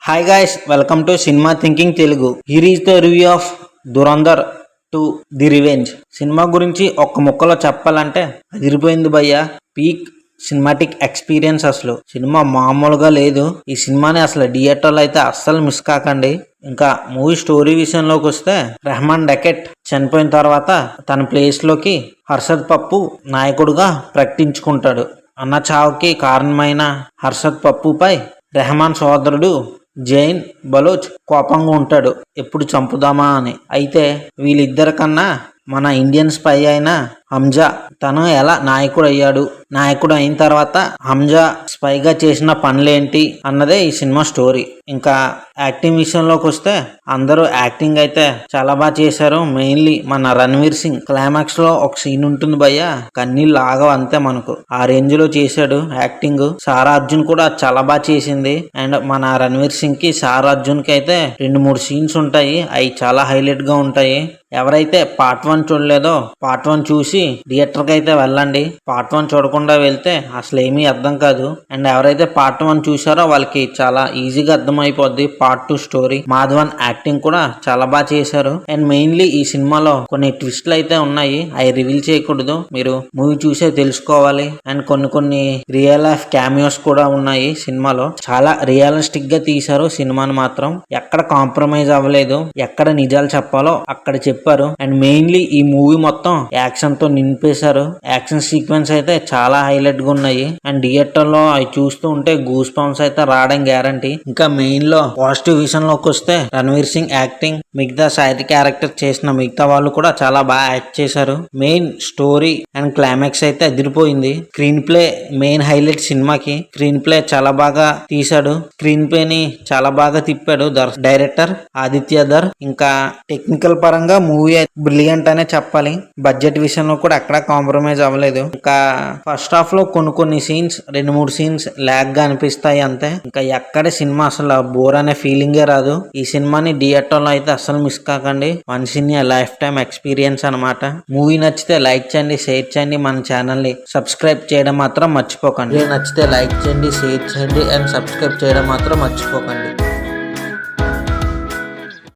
Hi guys, welcome to cinema thinking Telugu. Here is the review of Dhurandhar to the revenge. Cinema గురించి ఒక్క ముక్కలో చెప్పాలంటే అదిరిపోయింది భయ్యా. Peak cinematic experience. అసలు సినిమా మామూలుగా లేదు. ఈ సినిమాని అసలు థియేటర్లో అయితే అస్సలు మిస్ కాకండి. ఇంకా మూవీ స్టోరీ విషయంలోకి వస్తే, రెహమాన్ డకెట్ చనిపోయిన తర్వాత తన ప్లేస్లోకి హర్షద్ పప్పు నాయకుడుగా ప్రకటించుకుంటాడు. అన్న చావుకి కారణమైన హర్షద్ పప్పుపై రెహమాన్ సోదరుడు జైన్ బలోచ్ కోపంగా ఉంటాడు, ఎప్పుడు చంపుదామా అని. అయితే వీళ్ళిద్దరికన్నా మన ఇండియన్ స్పై అయిన హంజా తను ఎలా నాయకుడు అయ్యాడు, నాయకుడు అయిన తర్వాత హంజా స్పైగా చేసిన పనులేంటి అన్నదే ఈ సినిమా స్టోరీ. ఇంకా యాక్టింగ్ విషయంలోకి వస్తే అందరూ యాక్టింగ్ అయితే చాలా బాగా చేశారు. మెయిన్లీ మన రణ్వీర్ సింగ్ క్లైమాక్స్ లో ఒక సీన్ ఉంటుంది భయ్య, కన్నీళ్ళు ఆగవు అంతే. మనకు ఆ రేంజ్ లో చేశాడు యాక్టింగ్. సారా అర్జున్ కూడా చాలా బాగా చేసింది. అండ్ మన రణ్వీర్ సింగ్ కి సారా అర్జున్ కి అయితే 2-3 సీన్స్ ఉంటాయి, అవి చాలా హైలైట్ గా ఉంటాయి. ఎవరైతే పార్ట్ 1 చూడలేదో పార్ట్ 1 చూసి థియేటర్ కి అయితే వెళ్ళండి. పార్ట్ 1 చూడకుండా వెళ్తే అసలు ఏమీ అర్థం కాదు. అండ్ ఎవరైతే పార్ట్ 1 చూసారో వాళ్ళకి చాలా ఈజీగా అర్థం అయిపోద్ది పార్ట్ 2 స్టోరీ. మాధవన్ యాక్టింగ్ కూడా చాలా బాగా చేశారు. అండ్ మెయిన్లీ ఈ సినిమాలో కొన్ని ట్విస్ట్లు అయితే ఉన్నాయి, అవి రివీల్ చేయకూడదు, మీరు మూవీ చూసే తెలుసుకోవాలి. అండ్ కొన్ని రియల్ లైఫ్ క్యామియోస్ కూడా ఉన్నాయి సినిమాలో. చాలా రియలిస్టిక్ గా తీశారు సినిమాని మాత్రం. ఎక్కడ కాంప్రమైజ్ అవ్వలేదు, ఎక్కడ నిజాలు చెప్పాలో అక్కడ చెప్పారు. అండ్ మెయిన్లీ ఈ మూవీ మొత్తం యాక్షన్ తో నింపేశారు. యాక్షన్ సీక్వెన్స్ అయితే చాలా హైలైట్ గా ఉన్నాయి. అండ్ థియేటర్ లో అవి చూస్తూ ఉంటే గూస్ బంప్స్ అయితే రావడం గ్యారంటీ. ఇంకా మెయిన్ లో పాజిటివ్ విషయంలోకి వస్తే రణ్వీర్ సింగ్ యాక్టింగ్, మిగతా సైడ్ క్యారెక్టర్ చేసిన మిగతా వాళ్ళు కూడా చాలా బాగా యాక్ట్ చేశారు. మెయిన్ స్టోరీ అండ్ క్లైమాక్స్ అయితే అదిరిపోయింది. స్క్రీన్ ప్లే మెయిన్ హైలైట్ సినిమాకి. స్క్రీన్ ప్లే చాలా బాగా తీశాడు, స్క్రీన్ ప్లే ని చాలా బాగా తిప్పాడు డైరెక్టర్ ఆదిత్య ధర్. ఇంకా టెక్నికల్ పరంగా మూవీ బ్రిలియంట్ అనే చెప్పాలి. బడ్జెట్ విషయంలో కూడా ఎక్కడ కాంప్రమైజ్ అవ్వలేదు. ఇంకా ఫస్ట్ హాఫ్ లో కొన్ని సీన్స్ 2-3 సీన్స్ ల్యాగ్ గా అనిపిస్తాయి అంతే. ఇంకా ఎక్కడ సినిమా అసలు బోర్ అనే ఫీలింగే రాదు. ఈ సినిమాని థియేటర్ లో అయితే అసలు మిస్ కాకండి. Once in a life time experience అనమాట. మూవీ నచ్చితే లైక్ చేయండి, షేర్ చేయండి, మన ఛానల్ ని సబ్స్క్రైబ్ చేయడం మాత్రం మర్చిపోకండి. నచ్చితే లైక్ చేయండి, షేర్ చేయండి అండ్ సబ్స్క్రైబ్ చేయడం మాత్రం మర్చిపోకండి.